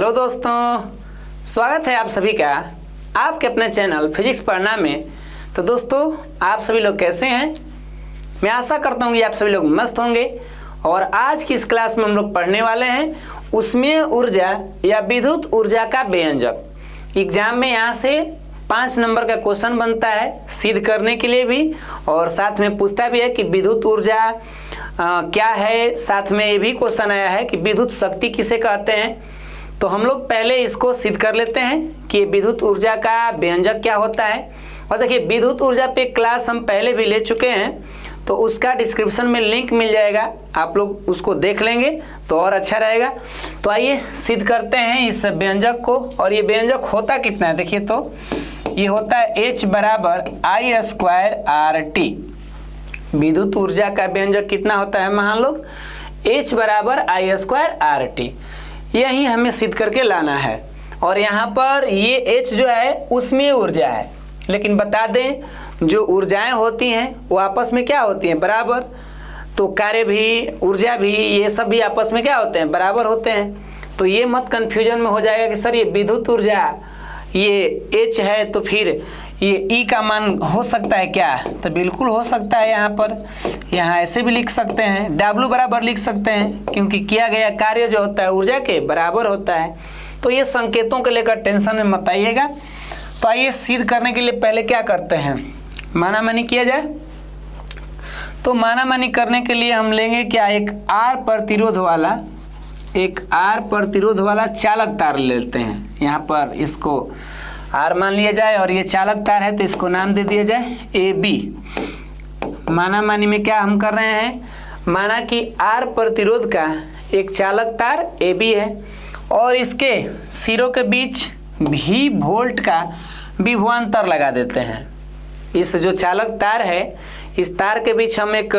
Hello दोस्तों, स्वागत है आप सभी का आपके अपने चैनल फिजिक्स पढ़ना में। तो दोस्तों, आप सभी लोग कैसे हैं? मैं आशा करता हूँ कि आप सभी लोग मस्त होंगे। और आज की इस क्लास में हम लोग पढ़ने वाले हैं उसमें ऊर्जा या विद्युत ऊर्जा का व्यंजक। एग्जाम में यहाँ से 5 नंबर का क्वेश्चन बनता है सिद्ध करने के लिए भी, और साथ में पूछता भी है कि विद्युत ऊर्जा क्या है। साथ में ये भी क्वेश्चन आया है कि विद्युत शक्ति किसे कहते हैं। तो हम लोग पहले इसको सिद्ध कर लेते हैं कि विद्युत ऊर्जा का व्यंजक क्या होता है। और देखिए, विद्युत ऊर्जा पे क्लास हम पहले भी ले चुके हैं, तो उसका डिस्क्रिप्शन में लिंक मिल जाएगा, आप लोग उसको देख लेंगे तो और अच्छा रहेगा। तो आइए सिद्ध करते हैं इस व्यंजक को। और ये व्यंजक होता कितना है, देखिए तो ये होता है H बराबर I² RT। विद्युत ऊर्जा का व्यंजक कितना होता है मान लो, H बराबर I² RT। यही हमें सिद्ध करके लाना है। और यहाँ पर ये H जो है उसमें ऊर्जा है, लेकिन बता दें जो ऊर्जाएं होती हैं वो आपस में क्या होती हैं, बराबर। तो कार्य भी, ऊर्जा भी, ये सब भी आपस में क्या होते हैं, बराबर होते हैं। तो ये मत कंफ्यूजन में हो जाएगा कि सर ये विद्युत ऊर्जा ये H है तो फिर ये E का मान हो सकता है क्या, तो बिल्कुल हो सकता है। यहाँ ऐसे भी लिख सकते हैं, W बराबर लिख सकते हैं, क्योंकि किया गया कार्य जो होता है ऊर्जा के बराबर होता है। तो ये संकेतों को लेकर टेंशन में मत आइएगा। तो आइए सिद्ध करने के लिए पहले क्या करते हैं, मानामानी किया जाए। तो मानामानी करने के लिए हम लेंगे क्या, एक R प्रतिरोध वाला चालक तार लेते हैं। यहाँ पर इसको R मान लिया जाए और ये चालक तार है तो इसको नाम दे दिया जाए AB। मानामानी में क्या हम कर रहे हैं, माना कि R प्रतिरोध का एक चालक तार AB है और इसके सिरों के बीच V वोल्ट का विभवांतर लगा देते हैं। इस जो चालक तार है, इस तार के बीच हम एक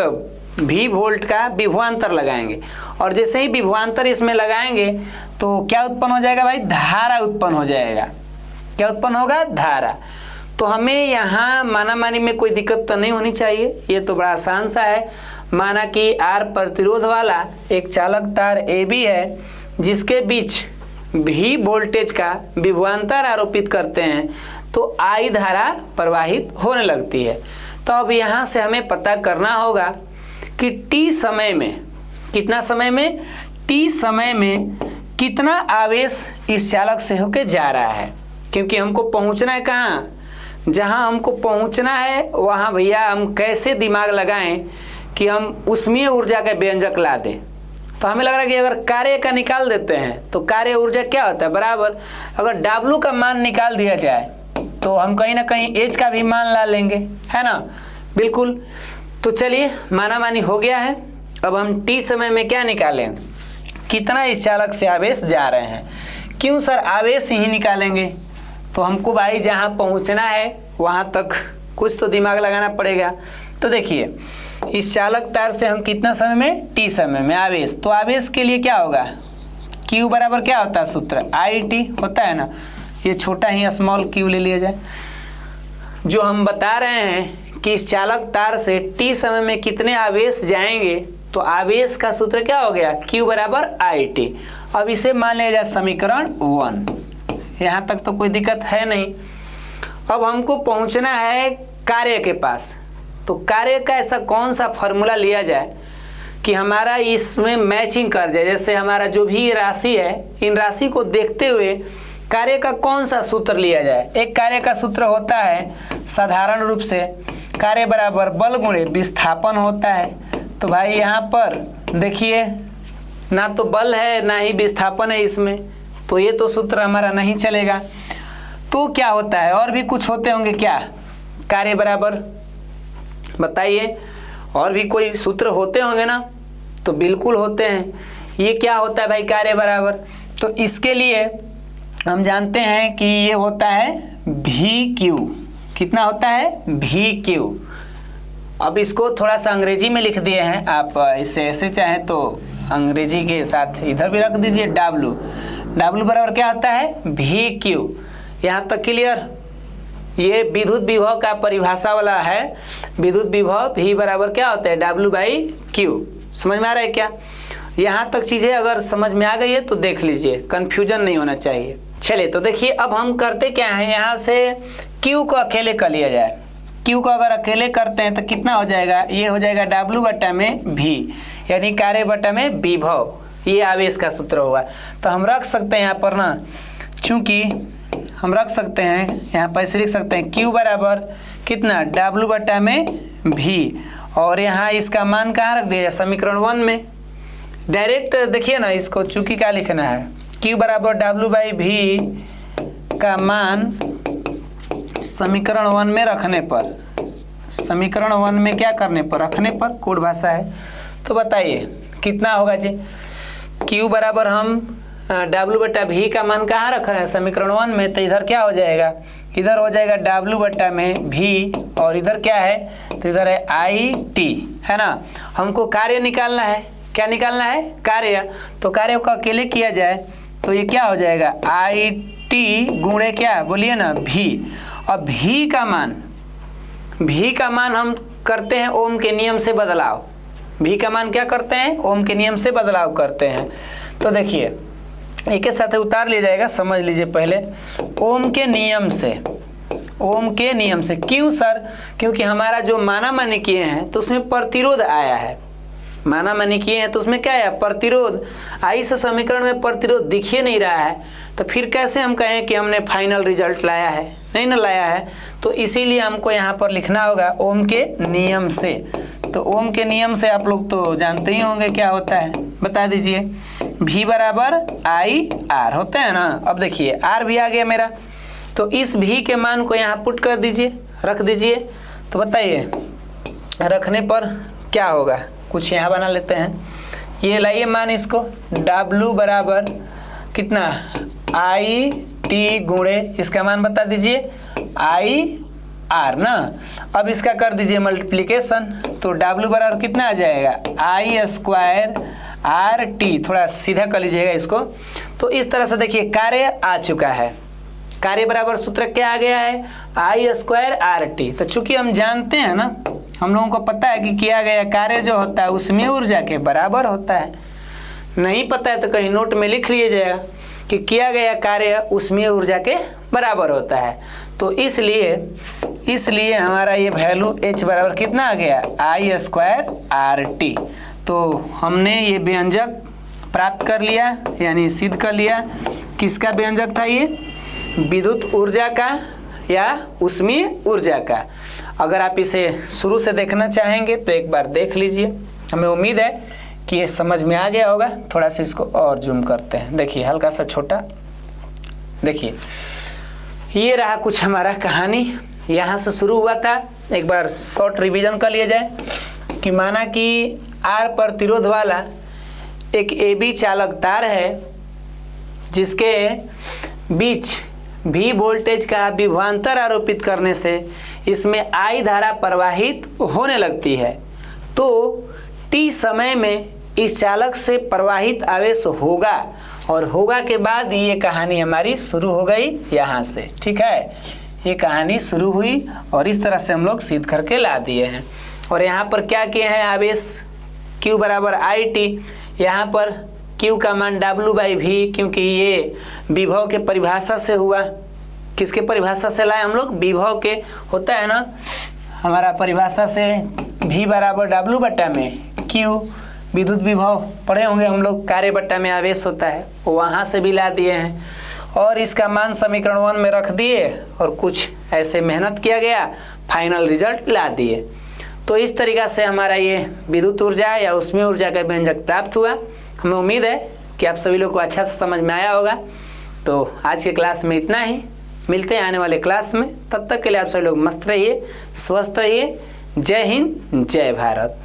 V वोल्ट का विभवांतर लगाएंगे। और जैसे ही विभवांतर इसमें लगाएंगे तो क्या उत्पन्न हो जाएगा भाई, धारा उत्पन्न हो जाएगा। क्या उत्पन्न होगा, धारा। तो हमें यहाँ मानामानी में कोई दिक्कत तो नहीं होनी चाहिए, ये तो बड़ा आसान सा है। माना कि R प्रतिरोध वाला एक चालक तार AB है जिसके बीच V वोल्टेज का विभवांतर आरोपित करते हैं तो I धारा प्रवाहित होने लगती है। तो अब यहाँ से हमें पता करना होगा कि T समय में, कितना समय में, T समय में कितना आवेश इस चालक से होके जा रहा है। क्योंकि हमको पहुंचना है कहाँ, जहाँ हमको पहुंचना है वहाँ भैया हम कैसे दिमाग लगाएं कि हम उसमें ऊर्जा का व्यंजक ला दें। तो हमें लग रहा है कि अगर कार्य का निकाल देते हैं तो कार्य ऊर्जा क्या होता है, बराबर। अगर W का मान निकाल दिया जाए तो हम कहीं ना कहीं H का भी मान ला लेंगे, है ना, बिल्कुल। तो चलिए मानामानी हो गया है। अब हम T समय में क्या निकालें, कितना इस चालक से आवेश जा रहे हैं। क्यों सर आवेश ही निकालेंगे, तो हमको भाई जहाँ पहुँचना है वहाँ तक कुछ तो दिमाग लगाना पड़ेगा। तो देखिए, इस चालक तार से हम कितना समय में, T समय में आवेश। तो आवेश के लिए क्या होगा, Q बराबर क्या होता है, सूत्र IT होता है ना। ये छोटा ही स्मॉल q ले लिया जाए। जो हम बता रहे हैं कि इस चालक तार से T समय में कितने आवेश जाएंगे, तो आवेश का सूत्र क्या हो गया, Q बराबर IT। अब इसे मान लिया जाए समीकरण 1। यहाँ तक तो कोई दिक्कत है नहीं। अब हमको पहुँचना है कार्य के पास। तो कार्य का ऐसा कौन सा फॉर्मूला लिया जाए कि हमारा इसमें मैचिंग कर जाए। जैसे हमारा जो भी राशि है, इन राशि को देखते हुए कार्य का कौन सा सूत्र लिया जाए। एक कार्य का सूत्र होता है साधारण रूप से कार्य बराबर बल गुणे विस्थापन होता है। तो भाई यहाँ पर देखिए, ना तो बल है ना ही विस्थापन है इसमें, तो ये तो सूत्र हमारा नहीं चलेगा। तो क्या होता है, और भी कुछ होते होंगे क्या, कार्य बराबर, बताइए, और भी कोई सूत्र होते होंगे ना, तो बिल्कुल होते हैं। ये क्या होता है भाई, कार्य बराबर। तो इसके लिए हम जानते हैं कि ये होता है VQ। कितना होता है, VQ। अब इसको थोड़ा सा अंग्रेजी में लिख दिए हैं, आप इसे ऐसे चाहें तो अंग्रेजी के साथ इधर भी रख दीजिए W बराबर क्या होता है, VQ। यहाँ तक क्लियर। ये विद्युत विभव का परिभाषा वाला है। विद्युत विभव V बराबर क्या होता है, W/Q। समझ में आ रहा है क्या। यहाँ तक चीज़ें अगर समझ में आ गई है तो देख लीजिए, कन्फ्यूजन नहीं होना चाहिए। चलिए तो देखिए अब हम करते क्या हैं, यहाँ से Q को अकेले कर लिया जाए। Q को अगर अकेले करते हैं तो कितना हो जाएगा, ये हो जाएगा W बटा में V, यानी कार्य बटा में विभव, ये आवेश का सूत्र होगा। तो हम रख सकते हैं यहाँ पर ना, चूँकि हम रख सकते हैं यहाँ पर ऐसे लिख सकते हैं Q बराबर कितना, W बटा में V, और यहाँ इसका मान कहाँ रख दिया जाए, समीकरण 1 में। डायरेक्ट देखिए ना इसको, चूँकि क्या लिखना है, Q बराबर W बाई V का मान समीकरण 1 में रखने पर, समीकरण 1 में क्या करने पर, रखने पर, कोड भाषा है। तो बताइए कितना होगा जी, Q बराबर हम W बटा V का मान कहाँ रख रहे हैं, समीकरण 1 में। तो इधर क्या हो जाएगा, इधर हो जाएगा W बटा में V, और इधर क्या है, तो इधर है IT, है ना। हमको कार्य निकालना है, क्या निकालना है, कार्य। तो कार्य को अकेले किया जाए तो ये क्या हो जाएगा, IT गुणे क्या, बोलिए ना, V। अब V का मान हम करते हैं ओम के नियम से बदलाव। V का मान क्या करते हैं, ओम के नियम से बदलाव करते हैं। तो देखिए एक के साथ उतार लिया जाएगा, समझ लीजिए पहले, ओम के नियम से, ओम के नियम से। क्यों सर, क्योंकि हमारा जो माना-मानी किए हैं तो उसमें प्रतिरोध आया है, माना-मानी किए हैं तो उसमें क्या है, प्रतिरोध। इस समीकरण में प्रतिरोध दिख ही नहीं रहा है, तो फिर कैसे हम कहें कि हमने फाइनल रिजल्ट लाया है, नहीं ना लाया है। तो इसीलिए हमको यहाँ पर लिखना होगा ओम के नियम से। तो ओम के नियम से आप लोग तो जानते ही होंगे क्या होता है, बता दीजिए। V बराबर IR होता है ना। अब देखिए R भी आ गया मेरा, तो इस V के मान को यहाँ पुट कर दीजिए, रख दीजिए। तो बताइए रखने पर क्या होगा, कुछ यहाँ बना लेते हैं। ये लाइए मान इसको, W बराबर कितना, IT गुणे इसका मान बता दीजिए IR ना। अब इसका कर दीजिए मल्टीप्लिकेशन, तो W बराबर कितना आ जाएगा, I स्क्वायर RT, थोड़ा सीधा कर लीजिएगा इसको। तो इस तरह से देखिए कार्य आ चुका है, कार्य बराबर सूत्र क्या आ गया है, I स्क्वायर RT। तो चूंकि हम जानते हैं ना, हम लोगों को पता है कि किया गया कार्य जो होता है उसमें ऊर्जा के बराबर होता है। नहीं पता है तो कहीं नोट में लिख लीजिएगा कि किया गया कार्य उसमें ऊर्जा के बराबर होता है। तो इसलिए हमारा ये वैल्यू H बराबर कितना आ गया, I स्क्वायर RT। तो हमने ये व्यंजक प्राप्त कर लिया, यानी सिद्ध कर लिया। किसका व्यंजक था ये, विद्युत ऊर्जा का या ऊष्मीय ऊर्जा का। अगर आप इसे शुरू से देखना चाहेंगे तो एक बार देख लीजिए, हमें उम्मीद है कि ये समझ में आ गया होगा। थोड़ा सा इसको और जूम करते हैं, देखिए हल्का सा छोटा, देखिए ये रहा कुछ हमारा कहानी, यहाँ से शुरू हुआ था। एक बार शॉर्ट रिवीजन कर लिया जाए कि माना कि R प्रतिरोध वाला एक AB चालक तार है जिसके बीच V वोल्टेज का विभवांतर आरोपित करने से इसमें I धारा प्रवाहित होने लगती है। तो T समय में इस चालक से प्रवाहित आवेश होगा, और होगा के बाद ये कहानी हमारी शुरू हो गई यहाँ से। ठीक है, ये कहानी शुरू हुई और इस तरह से हम लोग सिद्ध करके ला दिए हैं। और यहाँ पर क्या किए हैं, आवेश Q बराबर IT, यहाँ पर Q का मान W बाई V, क्योंकि ये विभव के परिभाषा से हुआ। किसके परिभाषा से लाए हम लोग, विभव के होता है ना हमारा परिभाषा से, V बराबर W बट्टा में Q, विद्युत विभव पढ़े होंगे हम लोग, कार्य बट्टा में आवेश होता है, वहाँ से भी ला दिए हैं। और इसका मान समीकरण 1 में रख दिए और कुछ ऐसे मेहनत किया गया, फाइनल रिजल्ट ला दिए। तो इस तरीक़ा से हमारा ये विद्युत ऊर्जा या ऊष्मीय ऊर्जा का व्यंजक प्राप्त हुआ। हमें उम्मीद है कि आप सभी लोग को अच्छा से समझ में आया होगा। तो आज के क्लास में इतना ही, मिलते हैं आने वाले क्लास में। तब तक के लिए आप सभी लोग मस्त रहिए, स्वस्थ रहिए। जय हिंद, जय भारत।